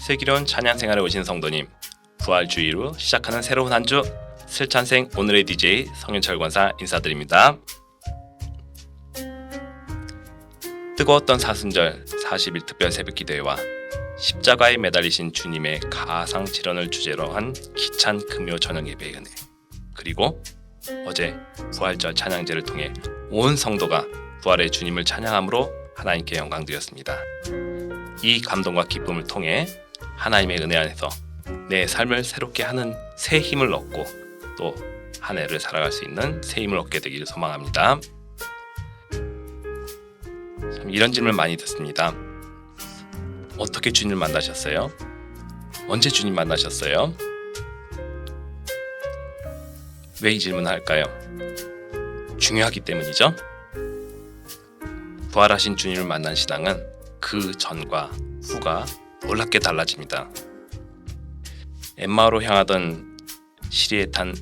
슬기로운 찬양 생활에 오신 성도님, 부활주의로 시작하는 새로운 한 주 슬찬생 오늘의 DJ 성윤철 권사 인사드립니다. 뜨거웠던 사순절 40일 특별 새벽기도회와 십자가에 매달리신 주님의 가상 질언을 주제로 한 기찬 금요 저녁 예배의 은혜, 그리고 어제 부활절 찬양제를 통해 온 성도가 부활의 주님을 찬양함으로 하나님께 영광 드렸습니다. 이 감동과 기쁨을 통해 하나님의 은혜 안에서 내 삶을 새롭게 하는 새 힘을 얻고 또 한 해를 살아갈 수 있는 새 힘을 얻게 되기를 소망합니다. 참 이런 질문 많이 듣습니다. 어떻게 주님을 만나셨어요? 언제 주님 만나셨어요? 왜 이 질문을 할까요? 중요하기 때문이죠. 부활하신 주님을 만난 신앙은 그 전과 후가 놀랍게 달라집니다. 엠마오로 향하던 시리에 찬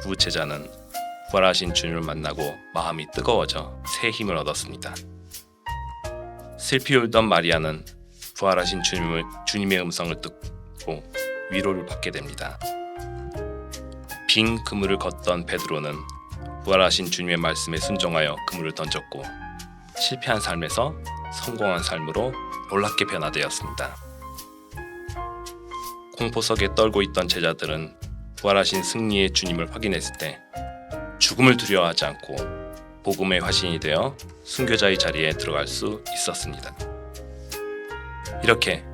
두 제자는 부활하신 주님을 만나고 마음이 뜨거워져 새 힘을 얻었습니다. 슬피 울던 마리아는 부활하신 주님의 음성을 듣고 위로를 받게 됩니다. 빈 그물을 걷던 베드로는 부활하신 주님의 말씀에 순종하여 그물을 던졌고 실패한 삶에서 성공한 삶으로 놀랍게 변화되었습니다. 공포 속에 떨고 있던 제자들은 부활하신 승리의 주님을 확인했을 때 죽음을 두려워하지 않고 복음의 화신이 되어 순교자의 자리에 들어갈 수 있었습니다. 이렇게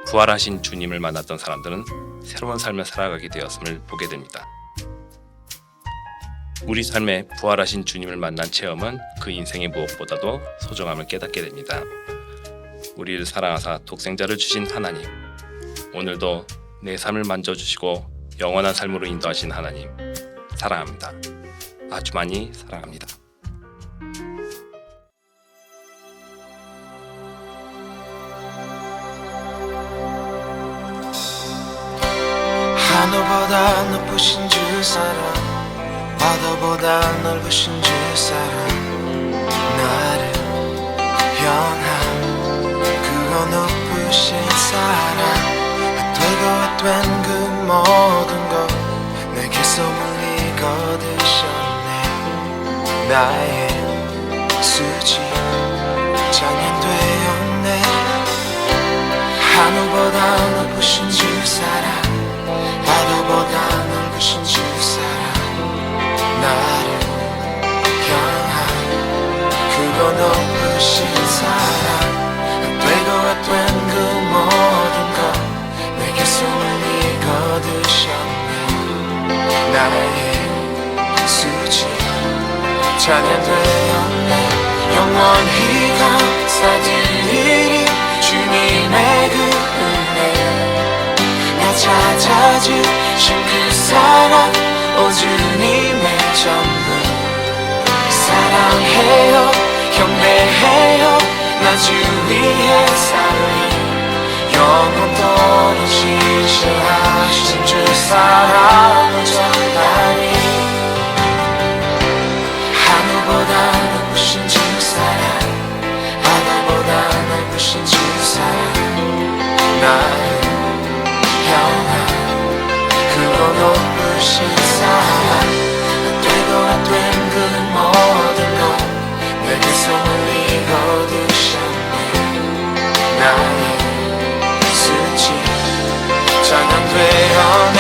부활하신 주님을 만났던 사람들은 새로운 삶을 살아가게 되었음을 보게 됩니다. 우리 삶에 부활하신 주님을 만난 체험은 그 인생의 무엇보다도 소중함을 깨닫게 됩니다. 우리를 사랑하사 독생자를 주신 하나님, 오늘도 내 삶을 만져주시고 영원한 삶으로 인도하신 하나님, 사랑합니다. 아주 많이 사랑합니다. 하늘보다 높으신 주 사랑, 바다보다 넓으신 주 사랑, 나를 향한 그거 높으신 사랑, 되고 된 그 모든 것 내게서 멀리 거두셨네. 나의 수지 찬양되었네. 하늘보다 높으신 주 사랑, 바다보다 넓으신 주 사랑, 나를 향한 그거 높으신 사랑, 되고 된 그 모든 것 내게서 멀리 거두셨네. 나의 수지 찬양되었네. 영원히 감사드리리 주님의 그 은혜, 나 찾아주신 그 사랑, 오 주님의 전부 사랑해요, 경배해요. 나 주 위에 살리 영원토록 신실하신 주 사랑을 전하리. 하늘보다 높으신 주 사랑, 바다보다 넓으신 주 사랑, 나를 향한 그거 높으신 사랑, 되고 된 그 모든 것 내게서 멀리 거두셨네. 나의 찬양되었네.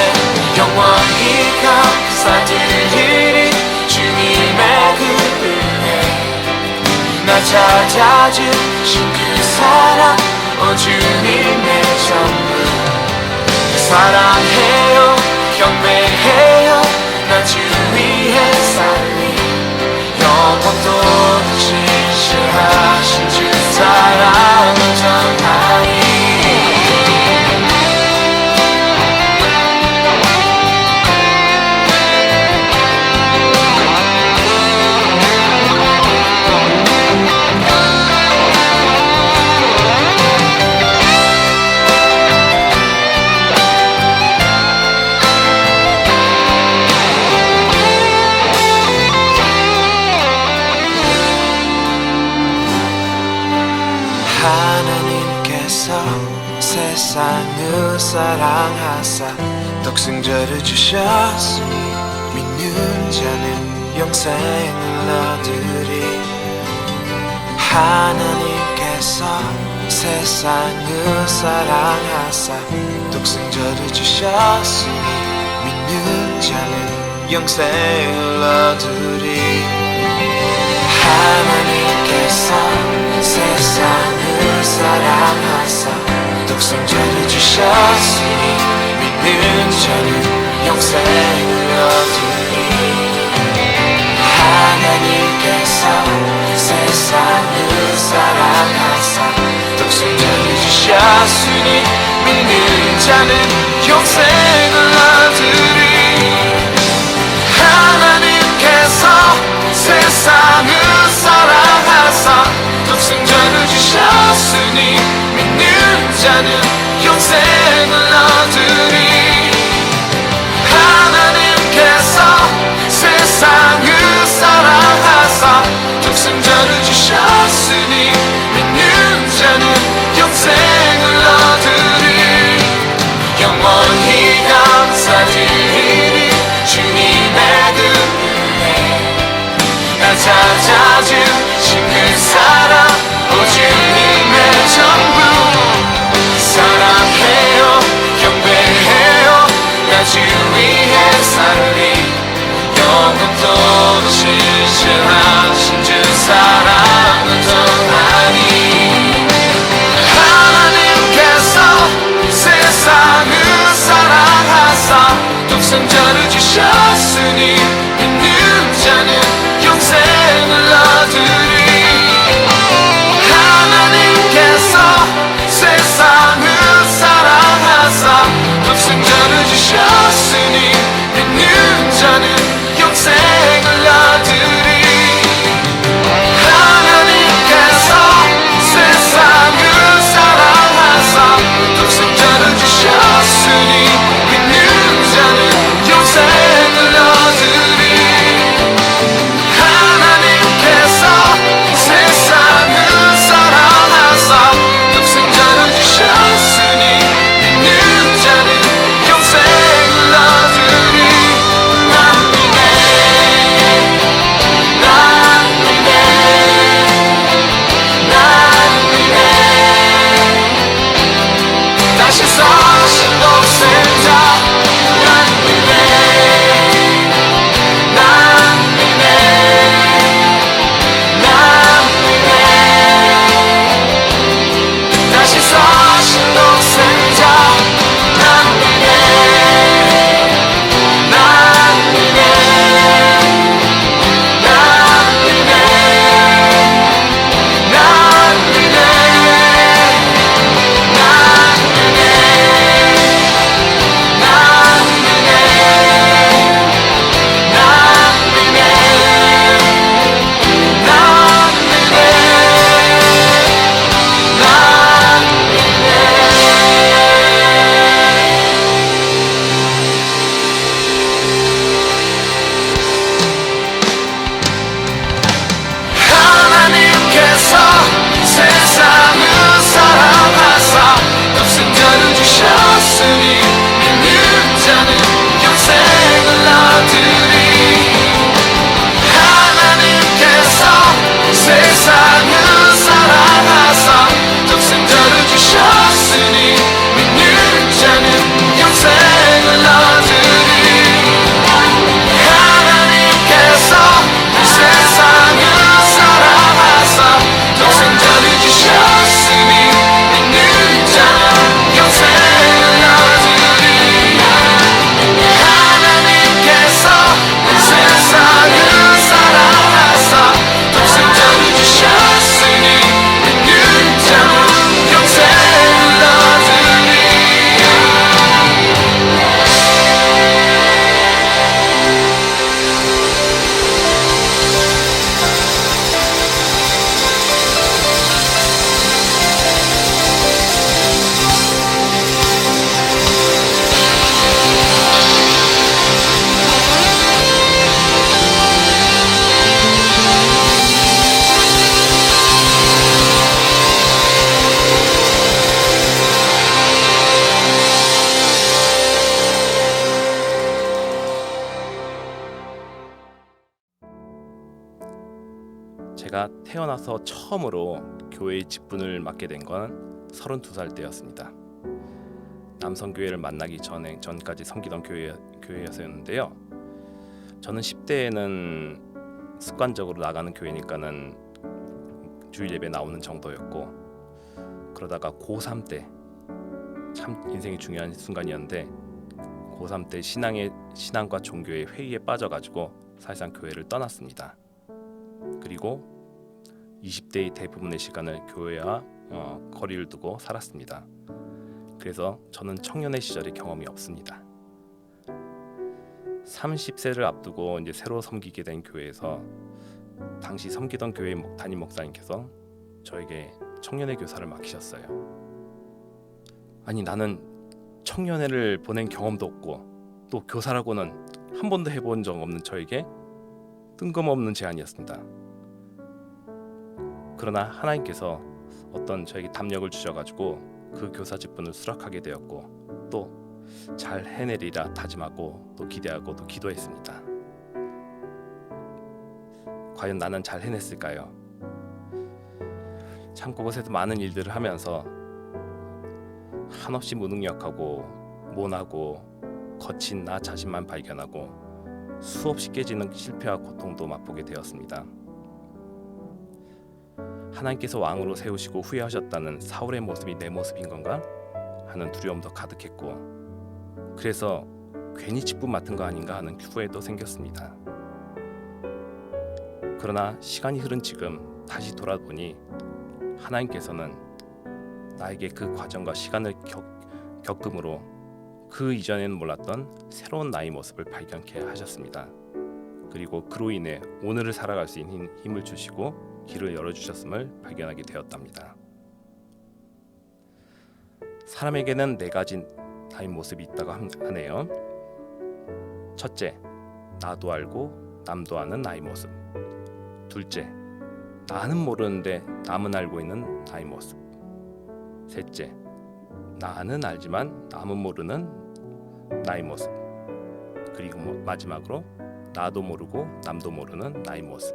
영원히 감사드리리 주님의 그 은혜, 나 찾아주신 그 사랑, 오 주님의 전부 사랑해요, 경배해요. 나 주 위에 살리 영원토록 신실하신 주 사랑을 전하리. 사랑하사 독생자를 주셨으니 믿는 자는 영생을 얻으리. 하나님께서 세상을 사랑하사 독생자를 주셨으니 믿는 자는 영생을 얻으리. 하나님께서 세상을 사랑하사 독생자를 주셨으니 믿는 자는 영생을 얻으리. 하나님께서 세상을 사랑하사 독생자를 주셨으니 믿는 자는 영생을 얻으리. 하나님께서 세상을 사랑하사 독생자를 주셨으니 믿는 자는 영생을 얻으리. 하나님께서 세상을 사랑하사 독생자를 주셨으니 믿는 자는 영생을 얻으리. 영원히 감사드리니 주님의 그 은혜 날 찾아주신 그 사랑 오 주님의 전부 사랑해요 경배해요 나 주 위해 살리 영원토록 실실하신 주 사랑을 전하니. 하나님께서 세상을 사랑하사 독생자를 주셨으니 믿는 자는 영생을 얻으리. 태어나서 처음으로 교회의 직분을 맡게 된 건 32살 때였습니다. 남성교회를 만나기 전까지 섬기던 교회였었는데요. 저는 10대에는 습관적으로 나가는 교회니까는 주일 예배 나오는 정도였고, 그러다가 고3 때 참 인생이 중요한 순간이었는데, 고3 때 신앙과 종교의 회의에 빠져가지고 사실상 교회를 떠났습니다. 그리고 20대의 대부분의 시간을 교회와 거리를 두고 살았습니다. 그래서 저는 청년의 시절의 경험이 없습니다. 30세를 앞두고 이제 새로 섬기게 된 교회에서 당시 섬기던 교회 담임 목사님께서 저에게 청년의 교사를 맡기셨어요. 아니, 나는 청년회를 보낸 경험도 없고 또 교사라고는 한 번도 해본 적 없는 저에게 뜬금없는 제안이었습니다. 그러나 하나님께서 어떤 저에게 담력을 주셔가지고 그 교사 직분을 수락하게 되었고, 또 잘 해내리라 다짐하고 또 기대하고 또 기도했습니다. 과연 나는 잘 해냈을까요? 참 그곳에서 많은 일들을 하면서 한없이 무능력하고 모나고 거친 나 자신만 발견하고 수없이 깨지는 실패와 고통도 맛보게 되었습니다. 하나님께서 왕으로 세우시고 후회하셨다는 사울의 모습이 내 모습인 건가 하는 두려움도 가득했고, 그래서 괜히 직분 맡은 거 아닌가 하는 후회도 생겼습니다. 그러나 시간이 흐른 지금 다시 돌아보니 하나님께서는 나에게 그 과정과 시간을 겪음으로 그 이전에는 몰랐던 새로운 나의 모습을 발견케 하셨습니다. 그리고 그로 인해 오늘을 살아갈 수 있는 힘을 주시고 길을 열어주셨음을 발견하게 되었답니다. 사람에게는 4가지 나의 모습이 있다고 하네요. 첫째, 나도 알고 남도 아는 나의 모습. 둘째, 나는 모르는데 남은 알고 있는 나의 모습. 셋째, 나는 알지만 남은 모르는 나의 모습. 그리고 마지막으로 나도 모르고 남도 모르는 나의 모습.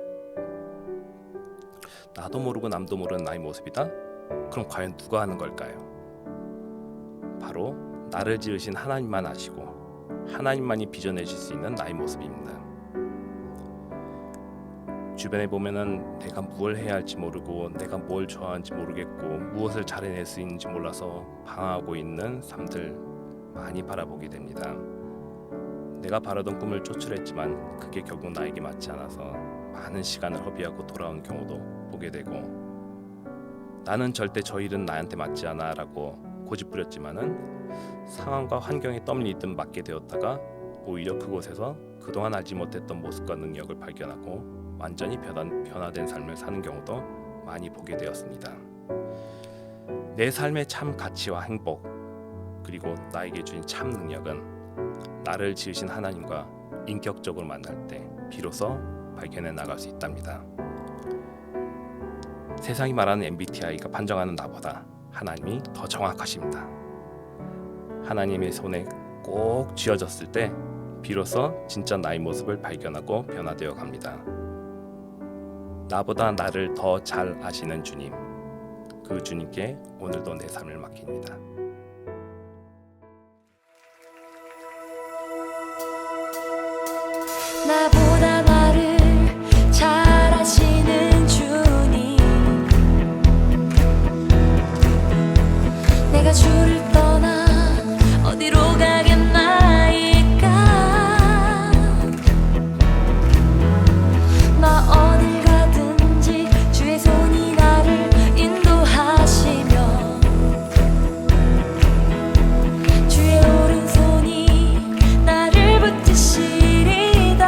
나도 모르고 남도 모르는 나의 모습이다? 그럼 과연 누가 하는 걸까요? 바로 나를 지으신 하나님만 아시고 하나님만이 빚어내실 수 있는 나의 모습입니다. 주변에 보면은 내가 무엇을 해야 할지 모르고 내가 뭘 좋아하는지 모르겠고 무엇을 잘 해낼 수 있는지 몰라서 방황하고 있는 삶들 많이 바라보게 됩니다. 내가 바라던 꿈을 쫓으랬지만 그게 결국 나에게 맞지 않아서 많은 시간을 허비하고 돌아온 경우도 보게 되고, 나는 절대 저 일은 나한테 맞지 않아 라고 고집부렸지만은 상황과 환경에 떠밀리듯 맡게 되었다가 오히려 그곳에서 그동안 알지 못했던 모습과 능력을 발견하고 완전히 변화된 삶을 사는 경우도 많이 보게 되었습니다. 내 삶의 참 가치와 행복, 그리고 나에게 주신 참 능력은 나를 지으신 하나님과 인격적으로 만날 때 비로소 발견해 나갈 수 있답니다. 세상이 말하는 MBTI가 판정하는 나보다 하나님이 더 정확하십니다. 하나님의 손에 꼭 쥐어졌을 때 비로소 진짜 나의 모습을 발견하고 변화되어 갑니다. 나보다 나를 더 잘 아시는 주님, 그 주님께 오늘도 내 삶을 맡깁니다. 나보다 나를 잘 아시는 주님, 내가 주를 떠나 어디로 가겠나이까. 나 어딜 가든지 주의 손이 나를 인도하시며 주의 오른손이 나를 붙드시리다.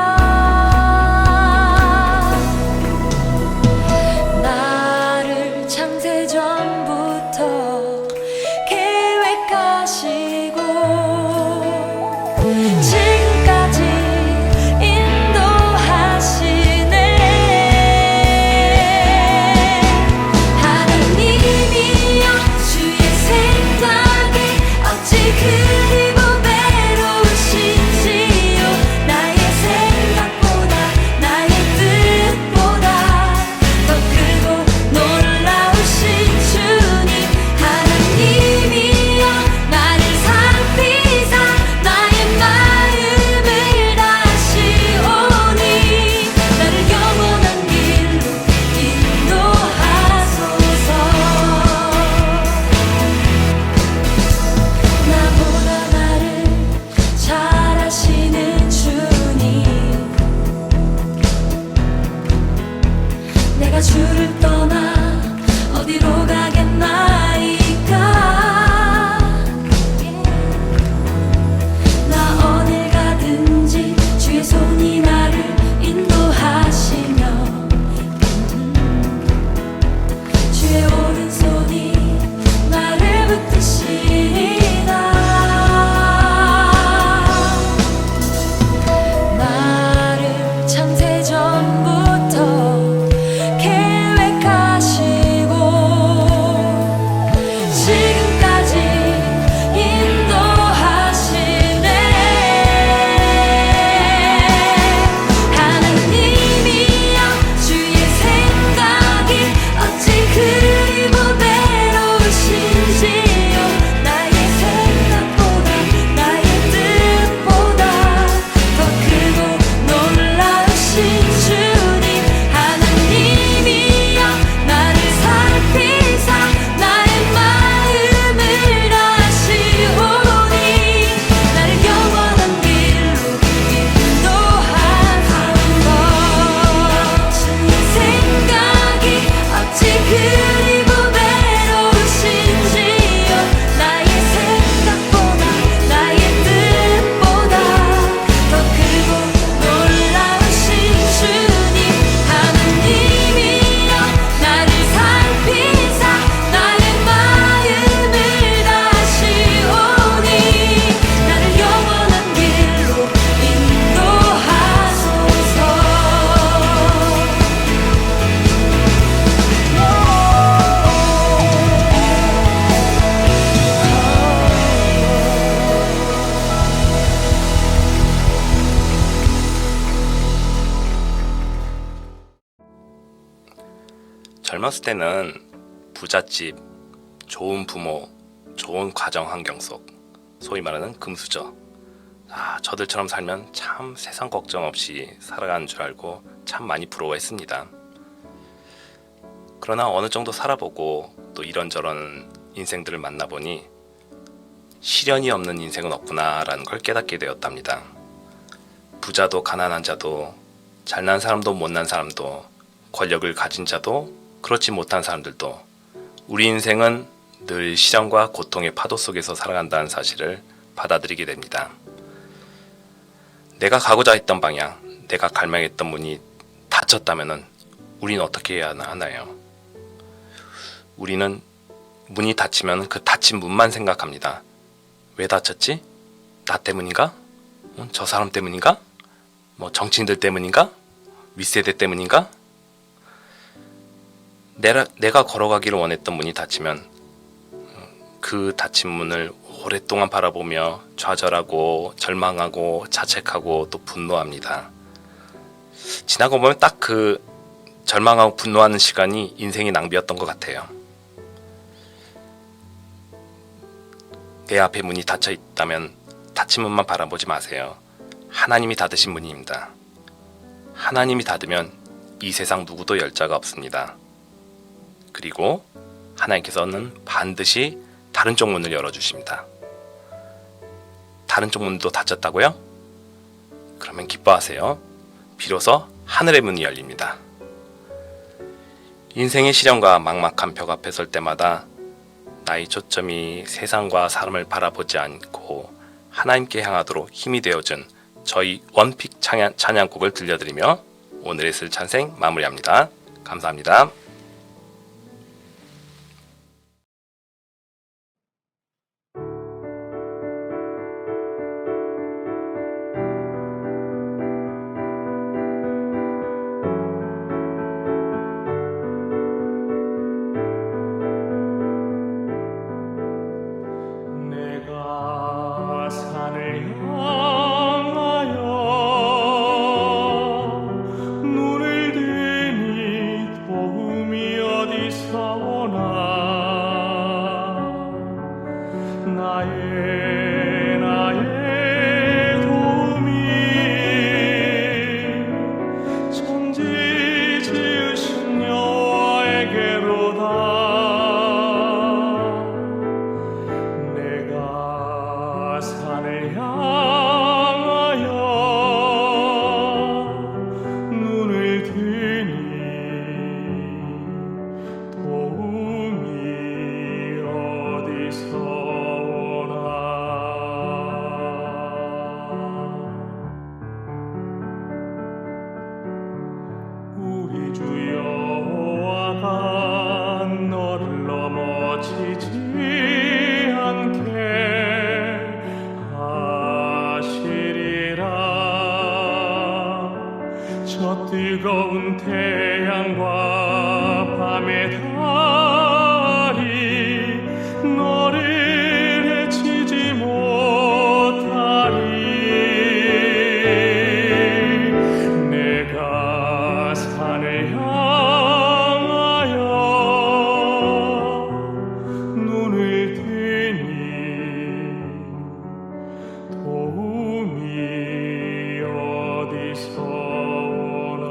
어렸을 때는 부잣집, 좋은 부모, 좋은 가정 환경 속, 소위 말하는 금수저, 저들처럼 살면 참 세상 걱정 없이 살아가는 줄 알고 참 많이 부러워했습니다. 그러나 어느 정도 살아보고 또 이런저런 인생들을 만나보니 시련이 없는 인생은 없구나 라는 걸 깨닫게 되었답니다. 부자도 가난한 자도, 잘난 사람도 못난 사람도, 권력을 가진 자도 그렇지 못한 사람들도 우리 인생은 늘 시련과 고통의 파도 속에서 살아간다는 사실을 받아들이게 됩니다. 내가 가고자 했던 방향, 내가 갈망했던 문이 닫혔다면 우리는 어떻게 해야 하나요? 우리는 문이 닫히면 그 닫힌 문만 생각합니다. 왜 닫혔지? 나 때문인가? 저 사람 때문인가? 정치인들 때문인가? 윗세대 때문인가? 내가 걸어가기를 원했던 문이 닫히면 그 닫힌 문을 오랫동안 바라보며 좌절하고 절망하고 자책하고 또 분노합니다. 지나고 보면 딱 그 절망하고 분노하는 시간이 인생의 낭비였던 것 같아요. 내 앞에 문이 닫혀 있다면 닫힌 문만 바라보지 마세요. 하나님이 닫으신 문입니다. 하나님이 닫으면 이 세상 누구도 열 자가 없습니다. 그리고 하나님께서는 반드시 다른 쪽 문을 열어주십니다. 다른 쪽 문도 닫혔다고요? 그러면 기뻐하세요. 비로소 하늘의 문이 열립니다. 인생의 시련과 막막한 벽 앞에 설 때마다 나의 초점이 세상과 사람을 바라보지 않고 하나님께 향하도록 힘이 되어준 저희 원픽 찬양곡을 들려드리며 오늘의 슬찬생 마무리합니다. 감사합니다. 내가 산을 향하여 눈을 드니 도움이 어디서 오나 나의 도움이 천지 지으신 여호와에게로다. 내가 산을 향하여 눈을 드니 도움이 어디서 오나. 우리 주 여호와가 너를 넘어지지 않게 하시리라. 저 뜨거운 태양과 밤의 달이 너를 해치지 못하리. 내가 산을 향하여 눈을 드니 도움이 어디서 오나.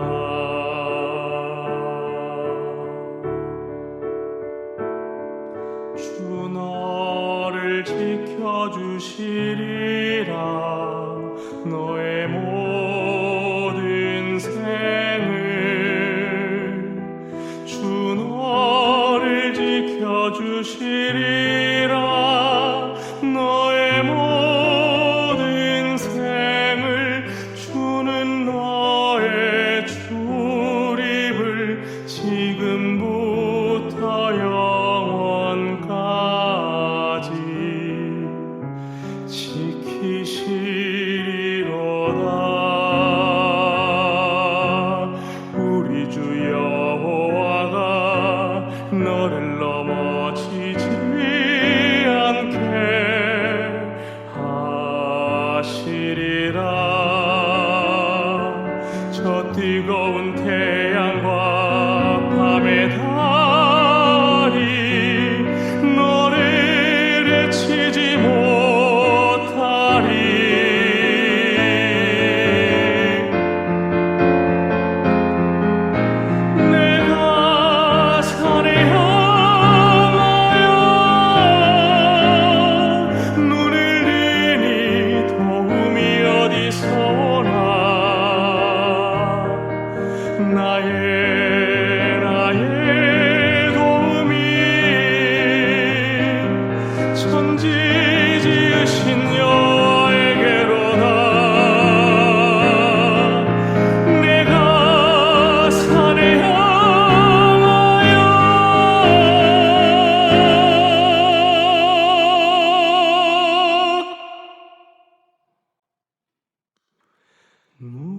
주 너를 지켜주시리라. 너의 모든 생을 주 너를 지켜주시리라. 너의 모든 생을 주는 너의 출입을 지금부터 영원까지 지키시리로다. 우리 주 여호와가 너를 넘어지지 않게 하시리라. 저 뜨거운 태양과 밤의 달 무